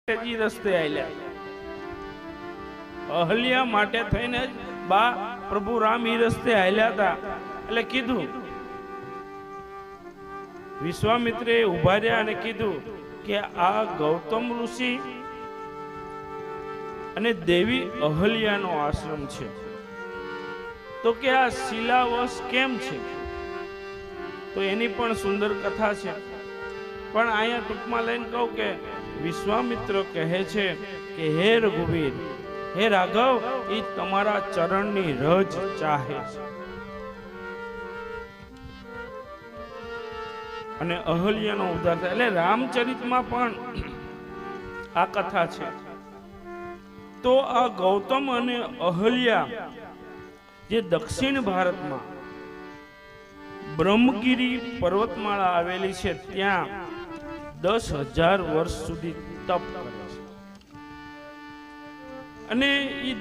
ઈ રસ્તે આલ્યા અહલ્યા માટે થઈને બા પ્રભુ રામ ઈ રસ્તે આલ્યા હતા એટલે કીધું વિશ્વામિત્રે ઉભા રહ્યા અને કીધું કે આ ગૌતમ ઋષિ અને દેવી અહલ્યાનો આશ્રમ છે તો કે આ શિલાવશ કેમ છે તો એની પણ સુંદર કથા છે પણ અહીંયા ટૂંકમાં લઈને કહું કે વિશ્વામિત્ર કહે છે કે હે રઘુવીર હે રાઘવ એ તમારા ચરણની રજ ચાહે છે અને અહલ્યાનો ઉદ્ધાર થાય એટલે રામચરિતમાં પણ આ કથા છે તો આ ગૌતમ અને અહલ્યા જે દક્ષિણ ભારતમાં બ્રહ્મગીરી પર્વતમાળા આવેલી છે ત્યાં 10,000 વર્ષ સુધી તપ કરે છે અને એ